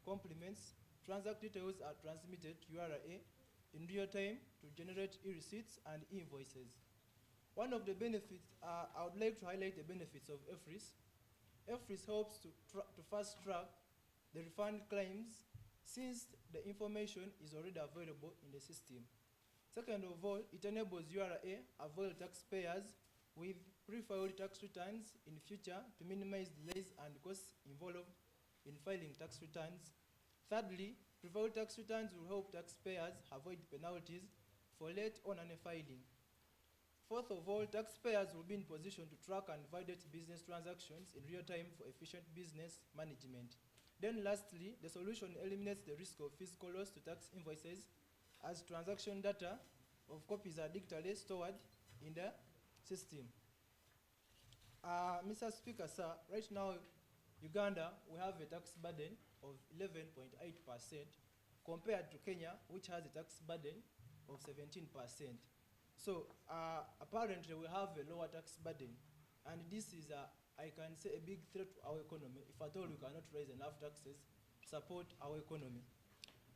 complements, transaction details are transmitted to URA in real time to generate e-receipts and invoices. One of the benefits, I would like to highlight the benefits of EFRIS. EFRIS helps to fast track the refund claims since the information is already available in the system. Second of all, it enables URA avoid taxpayers with pre-filed tax returns in future to minimize delays and costs involved in filing tax returns. Thirdly, pre-filed tax returns will help taxpayers avoid penalties for late on filing. Fourth of all, taxpayers will be in position to track and validate business transactions in real time for efficient business management. Then lastly, the solution eliminates the risk of physical loss to tax invoices as transaction data of copies are digitally stored in the system. Mr. Speaker, sir, right now, Uganda, we have a tax burden of 11.8% compared to Kenya, which has a tax burden of 17%. So apparently we have a lower tax burden, and this is, I can say, a big threat to our economy if at all we cannot raise enough taxes to support our economy.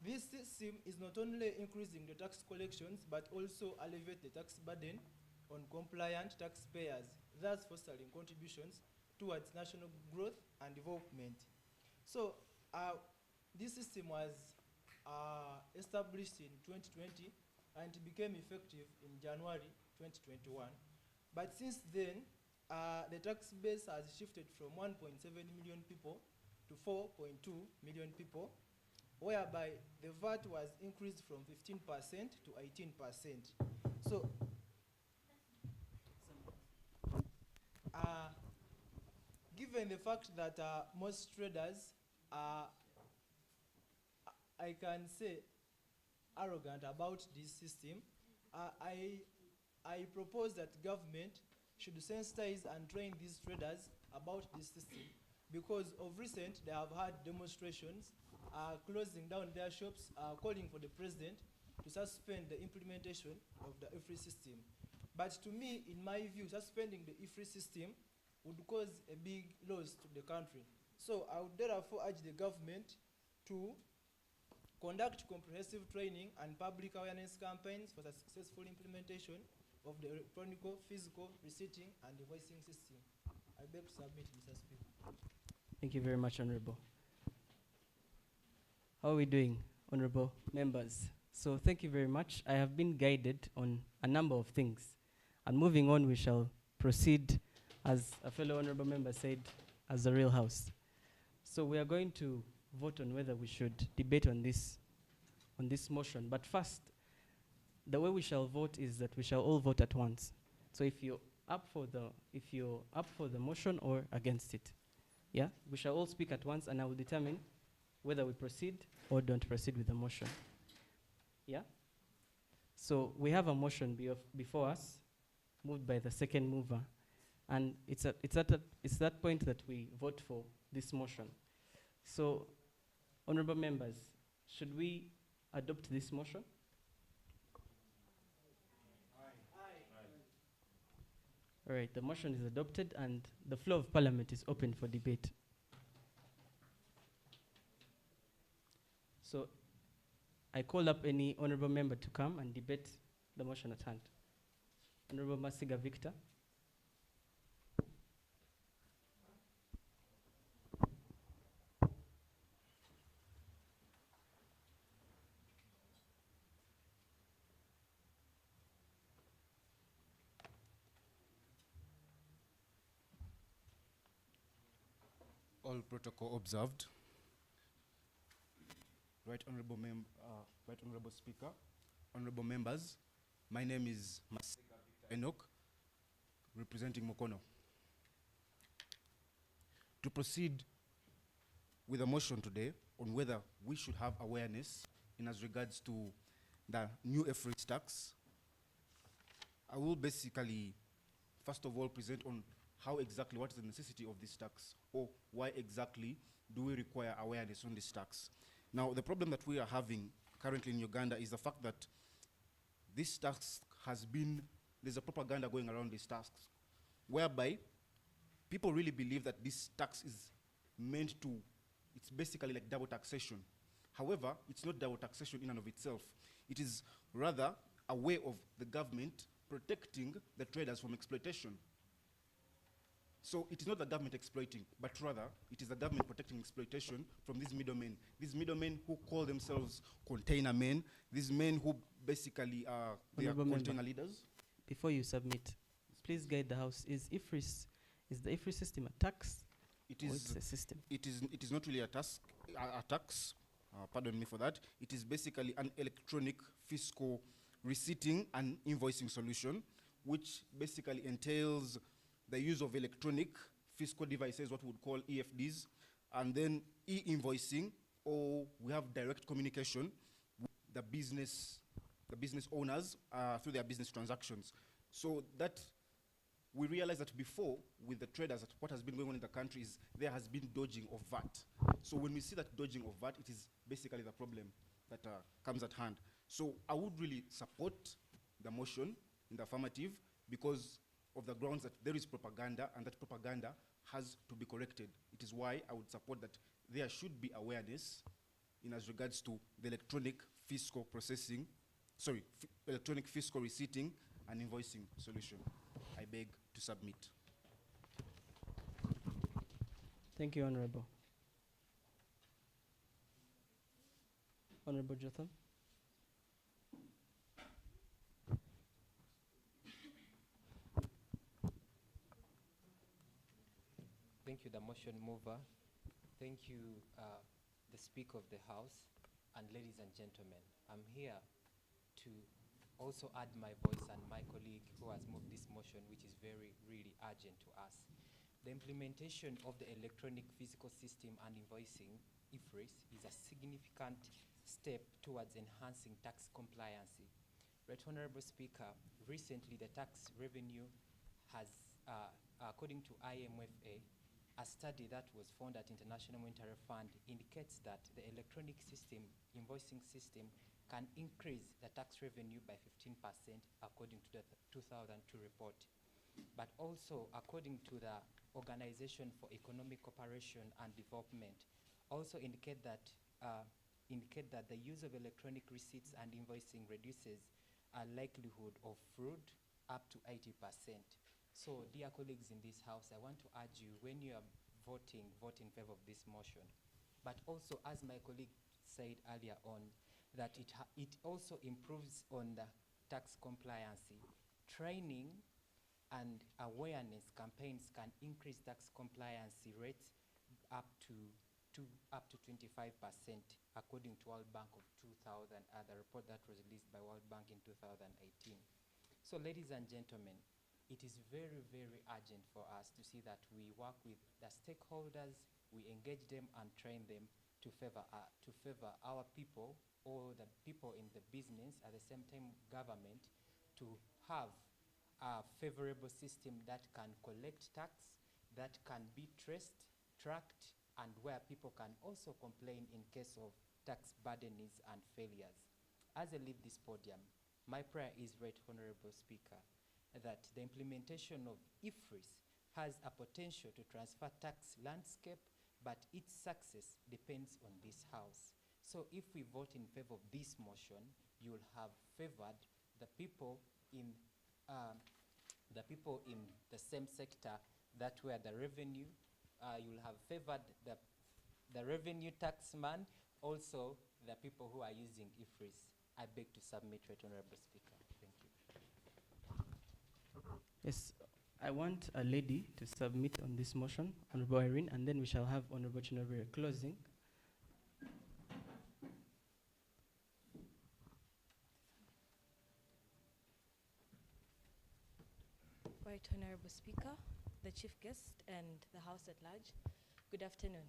This system is not only increasing the tax collections, but also alleviate the tax burden on compliant taxpayers, thus fostering contributions towards national growth and development. So this system was established in 2020 and it became effective in January 2021. But since then, the tax base has shifted from 1.7 million people to 4.2 million people, whereby the VAT was increased from 15% to 18%. So, given the fact that most traders are, I can say, arrogant about this system, I propose that government should sensitize and train these traders about this system, because of recent they have had demonstrations closing down their shops, calling for the president to suspend the implementation of the IFRI system. But to me, in my view, suspending the IFRI system would cause a big loss to the country. So I would therefore urge the government to conduct comprehensive training and public awareness campaigns for the successful implementation of the electronic physical receipting and invoicing system. I beg to submit, Mr. Speaker. Thank you very much, Honorable. How are we doing, Honorable members? So thank you very much. I have been guided on a number of things. And moving on, we shall proceed, as a fellow Honorable member said, as a real house. So we are going to vote on whether we should debate on this motion. But first, the way we shall vote is that we shall all vote at once. So if you're up for the motion or against it, yeah, we shall all speak at once, and I will determine whether we proceed or don't proceed with the motion. Yeah. So we have a motion before us, moved by the second mover, and it's that point that we vote for this motion. So, honorable members, should we adopt this motion? All right, the motion is adopted and the floor of parliament is open for debate. So I call up any honorable member to come and debate the motion at hand. Honorable Masiga Victor. All protocol observed. Right Honorable Speaker, honorable members, my name is Masiga Victor Enoch, representing Mukono. To proceed with a motion today on whether we should have awareness in as regards to the new EFRIS tax, I will basically, first of all, present on how exactly, what is the necessity of this tax, or why exactly do we require awareness on this tax. Now, the problem that we are having currently in Uganda is the fact that this tax has been, there's a propaganda going around this tax, whereby people really believe that this tax is meant to it's basically like double taxation. However, it's not double taxation in and of itself. It is rather a way of the government protecting the traders from exploitation. So it is not the government exploiting, but rather it is the government protecting exploitation from these middlemen. These middlemen who call themselves container men, these men who basically are they are Honorable container member. leaders. Before you submit, please guide the House. Is the IFRIS system a tax It or is it's a system? it is not really a tax. Pardon me for that. It is basically an electronic fiscal receipting and invoicing solution, which basically entails the use of electronic fiscal devices, what we would call EFDs, and then e-invoicing, or we have direct communication with the business owners through their business transactions. So that we realize that before, with the traders, that what has been going on in the country is there has been dodging of VAT. So when we see that dodging of VAT, it is basically the problem that comes at hand. So I would really support the motion in the affirmative because of the grounds that there is propaganda and that propaganda has to be corrected. It is why I would support that there should be awareness in as regards to the electronic fiscal processing, electronic fiscal receipting and invoicing solution. I beg to submit. Thank you, Honorable. Honorable Jotham. Thank you, the motion mover. Thank you, the Speaker of the House, and ladies and gentlemen. I'm here to also add my voice and my colleague who has moved this motion, which is really urgent to us. The implementation of the electronic physical system and invoicing, IFRIS, is a significant step towards enhancing tax compliance. Right Honorable Speaker, recently the tax revenue has, according to IMFA, a study that was found at International Monetary Fund indicates that the electronic system, invoicing system, can increase the tax revenue by 15% according to the 2002 report. But also, according to the Organization for Economic Cooperation and Development, also indicate that the use of electronic receipts and invoicing reduces a likelihood of fraud up to 80%. So, dear colleagues in this House, I want to urge you, when you are voting, vote in favor of this motion. But also, as my colleague said earlier on, that it also improves on the tax compliance. Training and awareness campaigns can increase tax compliance rates up to 25%, according to World Bank of 2000, the report that was released by World Bank in 2018. So, ladies and gentlemen, it is very urgent for us to see that we work with the stakeholders, we engage them and train them to favor our people, or the people in the business, at the same time government, to have a favorable system that can collect tax, that can be traced, tracked, and where people can also complain in case of tax burdens and failures. As I leave this podium, my prayer is, Right Honorable Speaker, that the implementation of IFRIS has a potential to transfer tax landscape, but its success depends on this House. So if we vote in favor of this motion, you will have favored the people in the same sector that where the revenue, you'll have favored the revenue taxman, also the people who are using IFRIS. I beg to submit, Right Honorable Speaker. Thank you. Yes, I want a lady to submit on this motion, Honorable Irene, and then we shall have Honorable Chinabire closing. Right Honorable Speaker, the Chief Guest, and the House at large, good afternoon.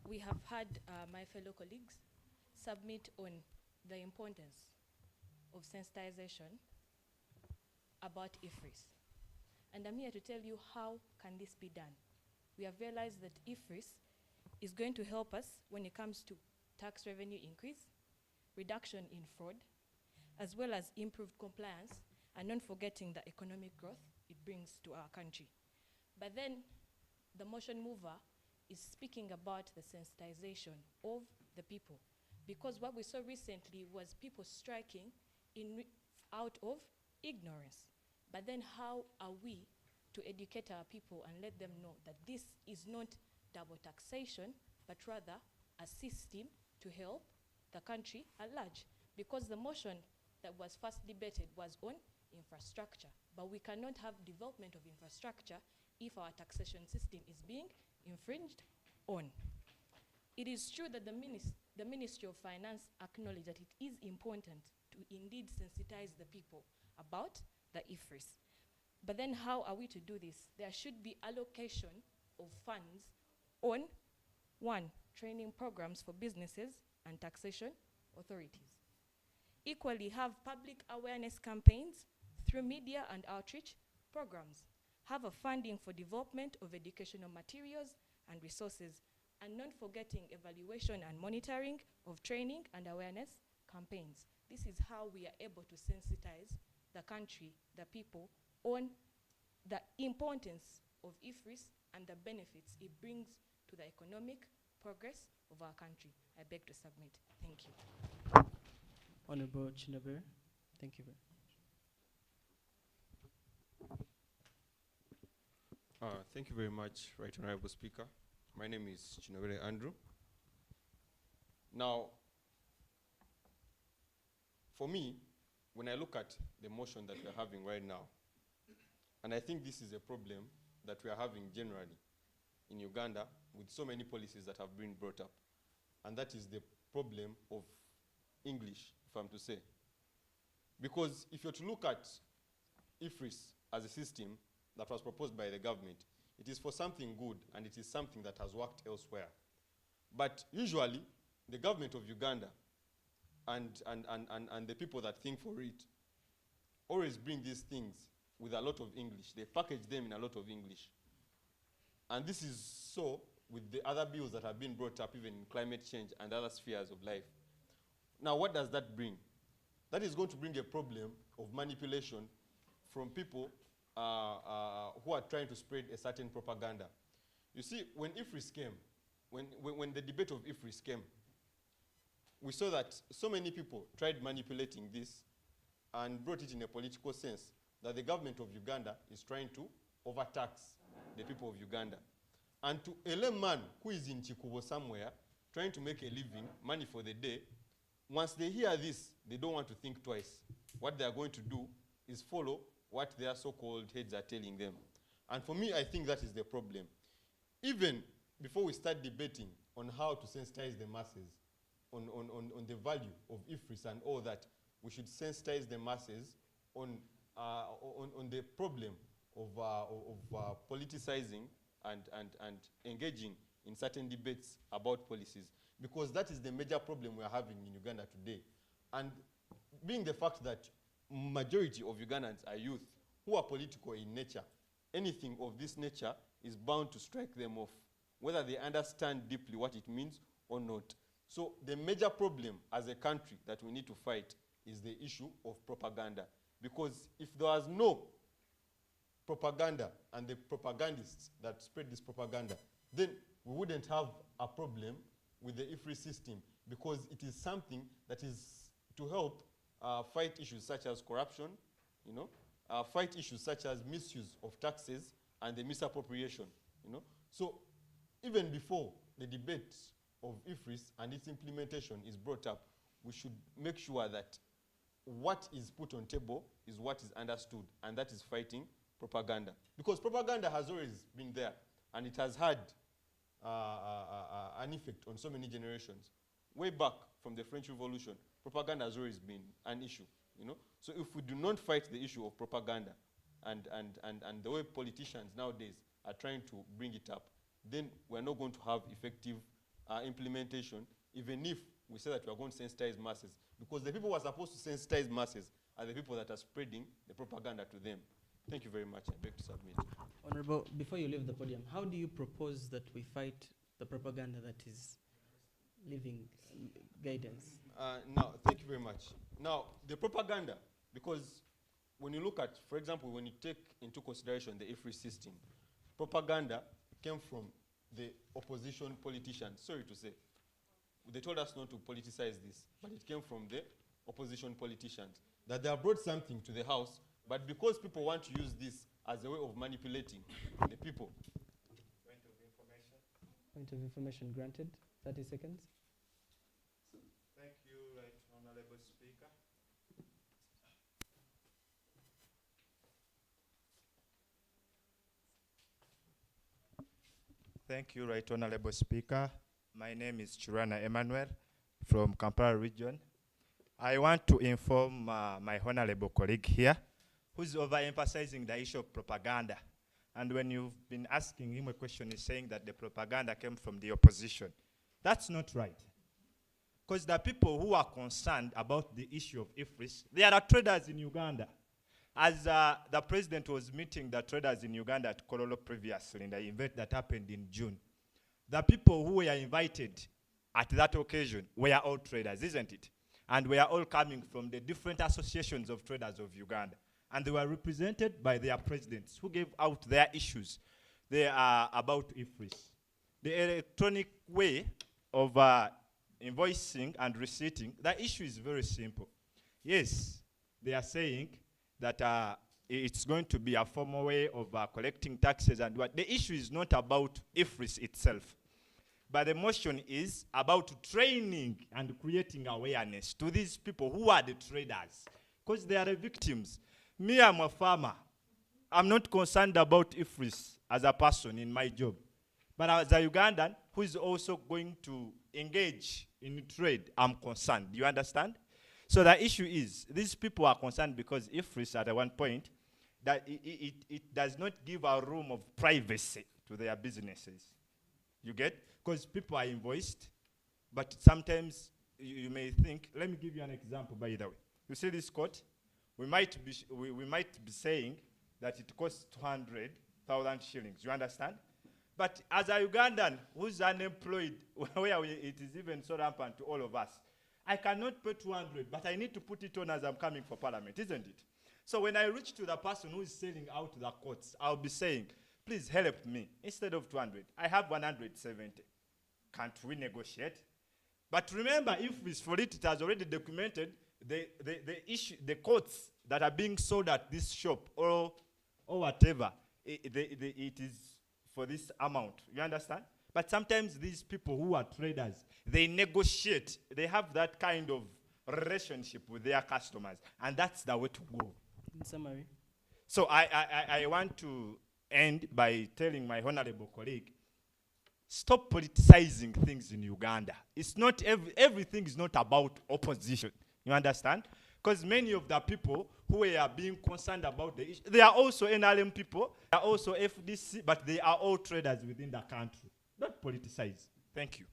We have had my fellow colleagues submit on the importance of sensitization about IFRIS. And I'm here to tell you how can this be done. We have realized that IFRIS is going to help us when it comes to tax revenue increase, reduction in fraud, as well as improved compliance, and not forgetting the economic growth it brings to our country. But then the motion mover is speaking about the sensitization of the people. Because what we saw recently was people striking out of ignorance. But then how are we to educate our people and let them know that this is not double taxation, but rather a system to help the country at large? Because the motion that was first debated was on infrastructure, but we cannot have development of infrastructure if our taxation system is being infringed on. It is true that the Ministry of Finance acknowledged that it is important to indeed sensitize the people about the IFRIS. But then how are we to do this? There should be allocation of funds on, one, training programs for businesses and taxation authorities. Equally, have public awareness campaigns through media and outreach programs. Have a funding for development of educational materials and resources, and not forgetting evaluation and monitoring of training and awareness campaigns. This is how we are able to sensitize the country, the people, on the importance of IFRIS and the benefits it brings to the economic progress of our country. I beg to submit. Thank you. Honorable Chinabere, thank you very much. Thank you very much, Right Honorable Speaker. My name is Chinabere Andrew. Now, for me, when I look at the motion that we're having right now, and I think this is a problem that we are having generally in Uganda with so many policies that have been brought up, and that is the problem of English, if I'm to say. Because if you're to look at IFRIS as a system that was proposed by the government, it is for something good and it is something that has worked elsewhere. But usually, the government of Uganda and the people that think for it always bring these things with a lot of English. They package them in a lot of English. And this is so with the other bills that have been brought up, even in climate change and other spheres of life. Now, what does that bring? That is going to bring a problem of manipulation from people who are trying to spread a certain propaganda. You see, when IFRIS came, when the debate of IFRIS came, we saw that so many people tried manipulating this and brought it in a political sense, that the government of Uganda is trying to overtax the people of Uganda. And to a layman who is in Chikubo somewhere, trying to make a living, money for the day, once they hear this, they don't want to think twice. What they are going to do is follow what their so-called heads are telling them. And for me, I think that is the problem. Even before we start debating on how to sensitize the masses, on the value of IFRIS and all that, we should sensitize the masses on the problem of politicizing and engaging in certain debates about policies, because that is the major problem we are having in Uganda today. And being the fact that majority of Ugandans are youth who are political in nature, anything of this nature is bound to strike them off, whether they understand deeply what it means or not. So the major problem as a country that we need to fight is the issue of propaganda. Because if there was no propaganda and the propagandists that spread this propaganda, then we wouldn't have a problem with the IFRI system, because it is something that is to help fight issues such as corruption, fight issues such as misuse of taxes and the misappropriation, So even before the debate of IFRIS and its implementation is brought up, we should make sure that what is put on table is what is understood, and that is fighting propaganda. Because propaganda has always been there, and it has had an effect on so many generations. Way back from the French Revolution, propaganda has always been an issue, So if we do not fight the issue of propaganda and the way politicians nowadays are trying to bring it up, then we're not going to have effective implementation, even if we say that we are going to sensitize masses. Because the people who are supposed to sensitize masses are the people that are spreading the propaganda to them. Thank you very much. I beg to submit. Honorable, before you leave the podium, how do you propose that we fight the propaganda that is leaving guidance? Now, thank you very much. Now, the propaganda, because when you look at, for example, when you take into consideration the IFRI system, propaganda came from the opposition politicians. Sorry to say. They told us not to politicize this, but it came from the opposition politicians. That they have brought something to the House, but because people want to use this as a way of manipulating the people. Point of information. Point of information granted. 30 seconds. Thank you, Right Honorable Speaker. Thank you, Right Honorable Speaker. My name is Chirana Emmanuel from Kampala region. I want to inform my honorable colleague here, who's overemphasizing the issue of propaganda. And when you've been asking him a question, he's saying that the propaganda came from the opposition. That's not right. Because the people who are concerned about the issue of IFRIS, they are the traders in Uganda. As the president was meeting the traders in Uganda at Kololo previously in the event that happened in June, the people who were invited at that occasion were all traders, isn't it? And we are all coming from the different associations of traders of Uganda. And they were represented by their presidents who gave out their issues. They are about IFRIS. The electronic way of invoicing and receipting, the issue is very simple. Yes, they are saying that it's going to be a formal way of collecting taxes and what. The issue is not about IFRIS itself. But the motion is about training and creating awareness to these people who are the traders, because they are the victims. Me, I'm a farmer. I'm not concerned about IFRIS as a person in my job. But as a Ugandan who is also going to engage in trade, I'm concerned. Do you understand? So the issue is, these people are concerned because IFRIS at one point, that it does not give a room of privacy to their businesses. You get? Because people are invoiced, but sometimes you may think, let me give you an example, by the way. You see this coat? We might be saying that it costs 200,000 shillings. You understand? But as a Ugandan who's unemployed, where it is even so rampant to all of us, I cannot pay 200, but I need to put it on as I'm coming for parliament, isn't it? So when I reach to the person who is selling out the coats, I'll be saying, please help me. Instead of 200, I have 170. Can't we negotiate? But remember, if it's for it, it has already documented the issue, the coats that are being sold at this shop or whatever. It is for this amount. You understand? But sometimes these people who are traders, they negotiate. They have that kind of relationship with their customers, and that's the way to go. In summary. So I want to end by telling my honorable colleague, stop politicizing things in Uganda. It's not everything is not about opposition. You understand? Because many of the people who are being concerned about the issue, they are also NRM people, they are also FDC, but they are all traders within the country. Don't politicize. Thank you.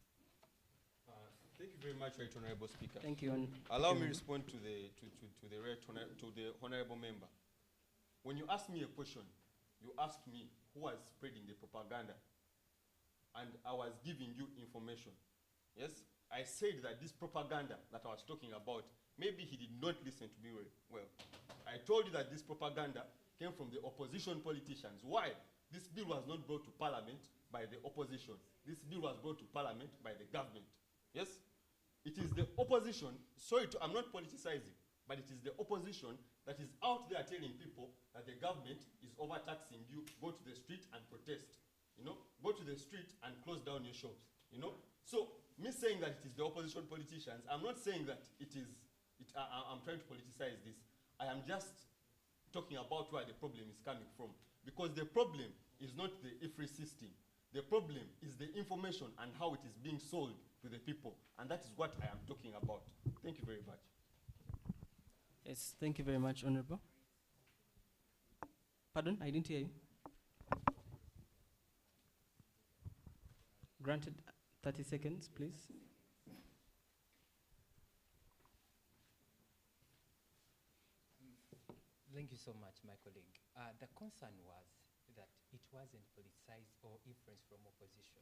Thank you very much, Right Honorable Speaker. Thank you. Allow me to respond to the honorable member. When you ask me a question, you asked me who was spreading the propaganda, and I was giving you information. Yes, I said that this propaganda that I was talking about, maybe he did not listen to me well. I told you that this propaganda came from the opposition politicians. Why? This bill was not brought to parliament by the opposition. This bill was brought to parliament by the government. Yes? It is the opposition, I'm not politicizing, but it is the opposition that is out there telling people that the government is overtaxing you. Go to the street and protest. You know, go to the street and close down your shops. You know, so me saying that it is the opposition politicians, I'm not saying that I'm trying to politicize this. I am just talking about where the problem is coming from, because the problem is not the IFRI system. The problem is the information and how it is being sold to the people, and that is what I am talking about. Thank you very much. Yes, thank you very much, Honorable. Pardon, I didn't hear you. Granted, 30 seconds, please. Thank you so much, my colleague. The concern was that it wasn't politicized or influenced from opposition.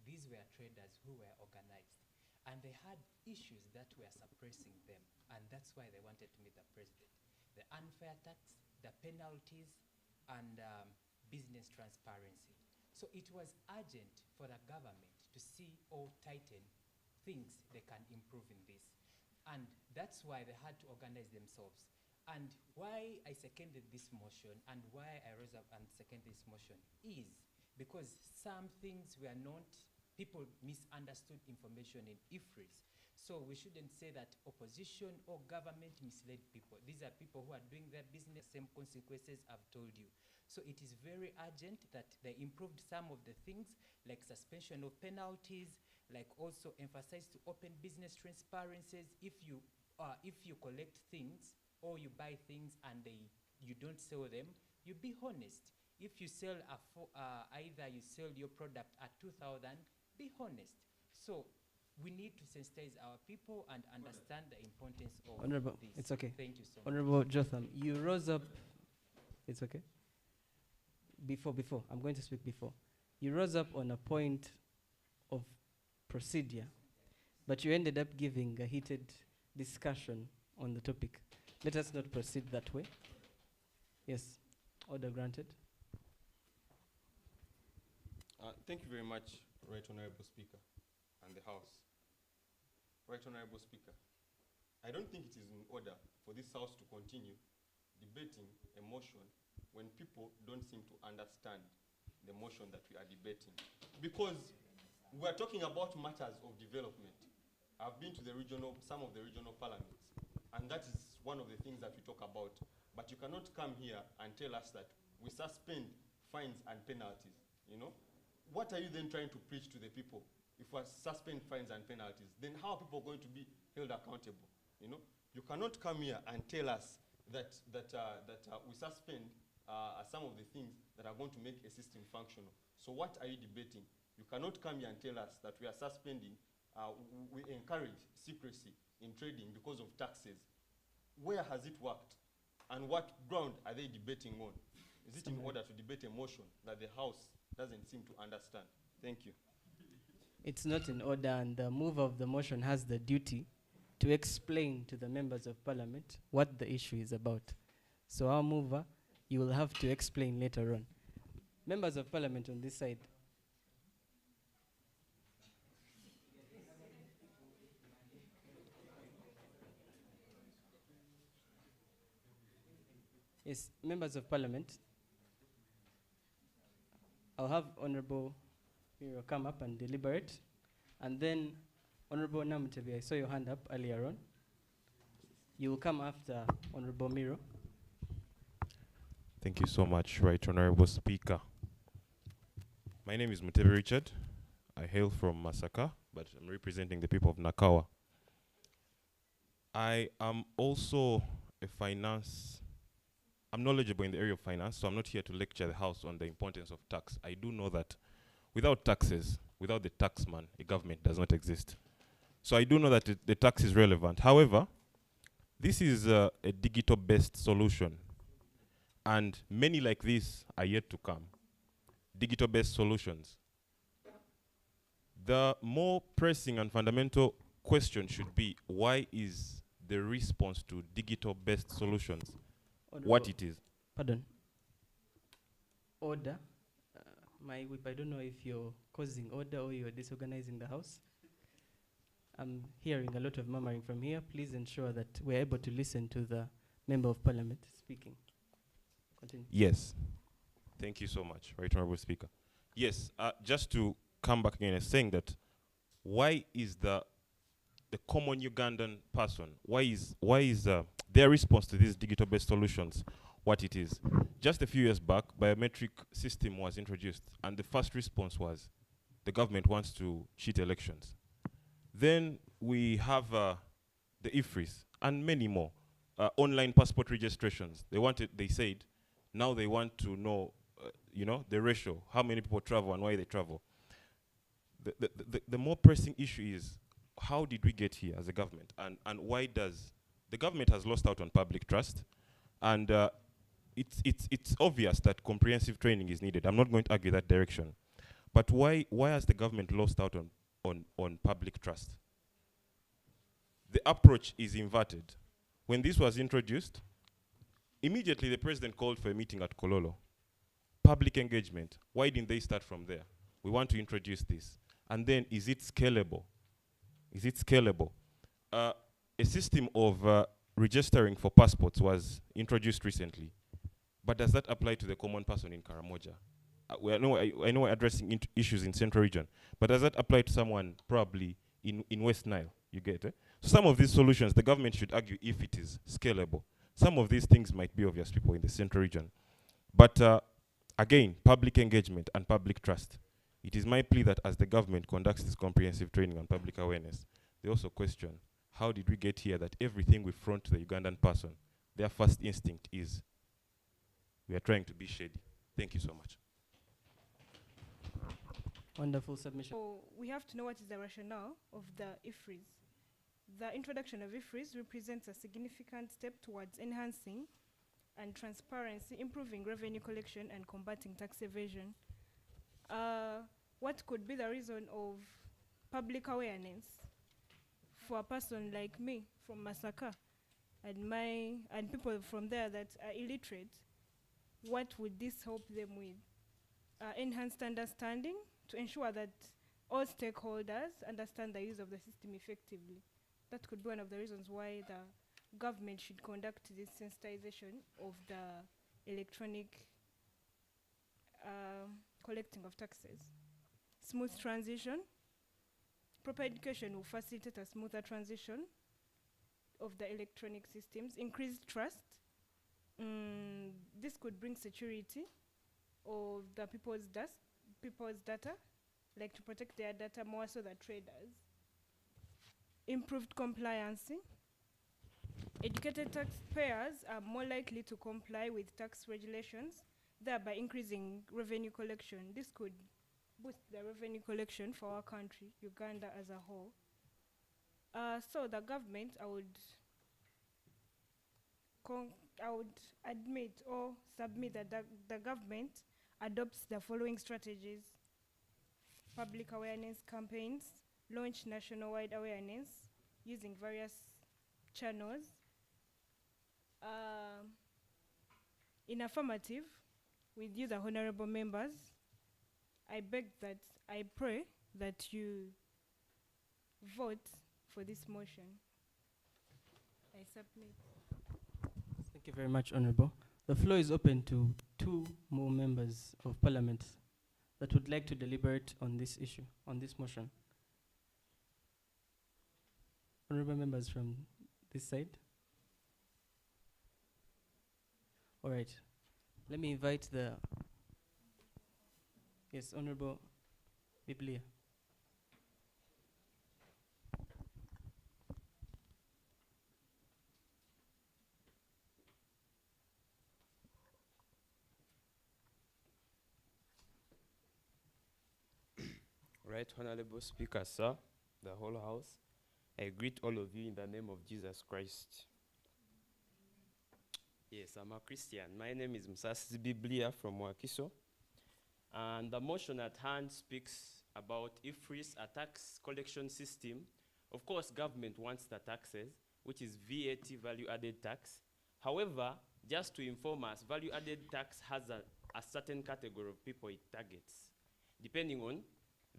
These were traders who were organized, and they had issues that were suppressing them, and that's why they wanted to meet the president. The unfair tax, the penalties, and business transparency. So it was urgent for the government to see or tighten things they can improve in this. And that's why they had to organize themselves. And why I seconded this motion and why I rose up and seconded this motion is because some things were not, people misunderstood information in IFRIS. So we shouldn't say that opposition or government misled people. These are people who are doing their business, same consequences I've told you. So it is very urgent that they improved some of the things like suspension of penalties, like also emphasize to open business transparencies. If you collect things or you buy things and you don't sell them, you be honest. If you sell either you sell your product at 2,000, be honest. So we need to sensitize our people and understand the importance of Honorable, this. it's okay. Thank you so Honorable much. Jotham, you rose up. It's okay. Before, I'm going to speak before. You rose up on a point of procedure, but you ended up giving a heated discussion on the topic. Let us not proceed that way. Yes, order granted. Thank you very much, Right Honorable Speaker and the House. Right Honorable Speaker, I don't think it is in order for this House to continue debating a motion when people don't seem to understand the motion that we are debating. Because we are talking about matters of development. I've been to some of the regional parliaments, and that is one of the things that we talk about. But you cannot come here and tell us that we suspend fines and penalties, you know? What are you then trying to preach to the people? If we suspend fines and penalties, then how are people going to be held accountable, you know? You cannot come here and tell us that we suspend some of the things that are going to make a system functional. So what are you debating? You cannot come here and tell us that we are suspending, we encourage secrecy in trading because of taxes. Where has it worked? And what ground are they debating on? Is it in order to debate a motion that the House doesn't seem to understand? Thank you. It's not in order, and the mover of the motion has the duty to explain to the members of parliament what the issue is about. So our mover, you will have to explain later on. Members of parliament on this side. Yes, members of parliament. I'll have Honorable Miro come up and deliberate. And then, Honorable Namutebi, I saw your hand up earlier on. You will come after Honorable Miro. Thank you so much, Right Honorable Speaker. My name is Mutebi Richard. I hail from Masaka, but I'm representing the people of Nakawa. I am also I'm knowledgeable in the area of finance, so I'm not here to lecture the House on the importance of tax. I do know that without taxes, without the taxman, a government does not exist. So I do know that the tax is relevant. However, this is a digital-based solution, and many like this are yet to come. Digital-based solutions. The more pressing and fundamental question should be, why is the response to digital-based solutions what it is? Pardon. Order. My whip, I don't know if you're causing order or you're disorganizing the House. I'm hearing a lot of murmuring from here. Please ensure that we're able to listen to the Member of Parliament speaking. Continue. Yes. Thank you so much, Right Honorable Speaker. Yes, just to come back again and saying that, why is the common Ugandan person, why is their response to these digital-based solutions what it is? Just a few years back, biometric system was introduced, and the first response was the government wants to cheat elections. Then we have the IFRIS and many more online passport registrations. They said, now they want to know, the ratio, how many people travel and why they travel. The more pressing issue is, how did we get here as a government, and why does the government has lost out on public trust, and it's obvious that comprehensive training is needed. I'm not going to argue that direction, but why has the government lost out on public trust? The approach is inverted. When this was introduced, immediately the president called for a meeting at Kololo. public engagement. Why didn't they start from there? We want to introduce this. And then, is it scalable? Is it scalable? A system of registering for passports was introduced recently. But does that apply to the common person in Karamoja? I know we're addressing issues in Central Region, but does that apply to someone probably in West Nile? You get it? So some of these solutions, the government should argue if it is scalable. Some of these things might be obvious people in the Central Region. But again, public engagement and public trust. It is my plea that as the government conducts this comprehensive training on public awareness, they also question, how did we get here that everything we front to the Ugandan person, their first instinct is, we are trying to be shady. Thank you so much. Wonderful submission. So we have to know what is the rationale of the IFRIs. The introduction of IFRIs represents a significant step towards enhancing and transparency, improving revenue collection and combating tax evasion. What could be the reason of public awareness for a person like me from Masaka and people from there that are illiterate? What would this help them with? Enhanced understanding to ensure that all stakeholders understand the use of the system effectively. That could be one of the reasons why the government should conduct this sensitization of the electronic collecting of taxes. Smooth transition. Proper education will facilitate a smoother transition of the electronic systems. Increased trust. This could bring security of the people's data, like to protect their data more so than traders. Improved compliance. Educated taxpayers are more likely to comply with tax regulations, thereby increasing revenue collection. This could boost the revenue collection for our country, Uganda as a whole. So the government, I would admit or submit that the government adopts the following strategies: public awareness campaigns, launch nationwide awareness using various channels. In affirmative, with you, the honorable members, I pray that you vote for this motion. I submit. Thank you very much, Honorable. The floor is open to 2 more members of Parliament that would like to deliberate on this issue, on this motion. Honorable members from this side. All right. Let me invite the... Yes, Honorable Biblia. Right, Honorable Speaker, sir, the whole House, I greet all of you in the name of Jesus Christ. Yes, I'm a Christian. My name is Msasi Biblia from Wakiso. And the motion at hand speaks about IFRIS, a tax collection system. Of course, government wants the taxes, which is VAT, value-added tax. However, just to inform us, value-added tax has a certain category of people it targets, depending on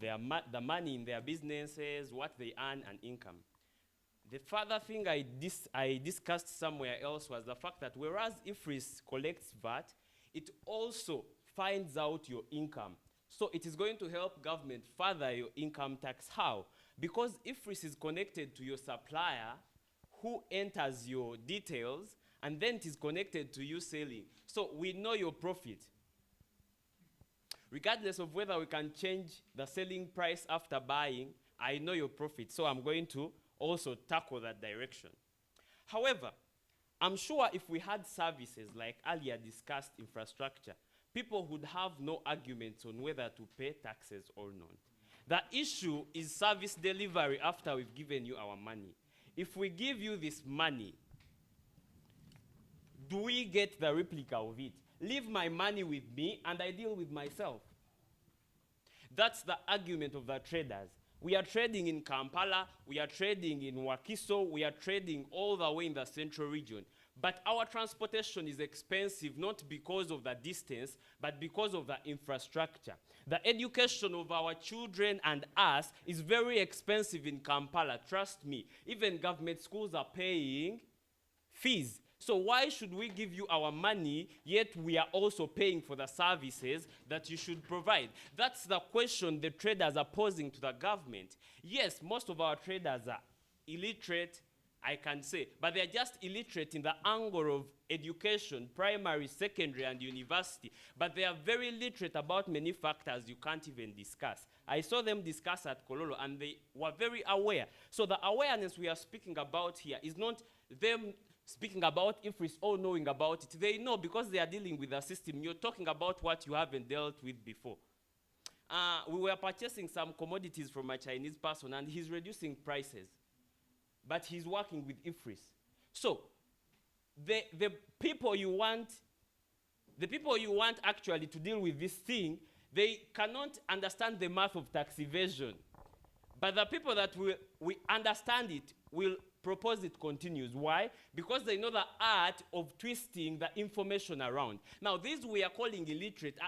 the money in their businesses, what they earn, and income. The further thing I discussed somewhere else was the fact that whereas IFRIS collects VAT, it also finds out your income. So it is going to help government further your income tax. How? Because IFRIS is connected to your supplier who enters your details, and then it is connected to you selling. So we know your profit. Regardless of whether we can change the selling price after buying, I know your profit. So I'm going to also tackle that direction. However, I'm sure if we had services like earlier discussed infrastructure, people would have no arguments on whether to pay taxes or not. The issue is service delivery after we've given you our money. If we give you this money, do we get the replica of it? Leave my money with me and I deal with myself. That's the argument of the traders. We are trading in Kampala, we are trading in Wakiso, we are trading all the way in the Central Region. But our transportation is expensive not because of the distance, but because of the infrastructure. The education of our children and us is very expensive in Kampala, trust me. Even government schools are paying fees. So why should we give you our money, yet we are also paying for the services that you should provide? That's the question the traders are posing to the government. Yes, most of our traders are illiterate, I can say, but they're just illiterate in the angle of education, primary, secondary, and university. But they are very literate about many factors you can't even discuss. I saw them discuss at Kololo, and they were very aware. So the awareness we are speaking about here is not them speaking about IFRIS or knowing about it. They know because they are dealing with the system. You're talking about what you haven't dealt with before. We were purchasing some commodities from a Chinese person, and he's reducing prices. But he's working with IFRIS. So the people you want actually to deal with this thing, they cannot understand the math of tax evasion. But the people that we understand it will propose it continues. Why? Because they know the art of twisting the information around. Now, these we are calling illiterate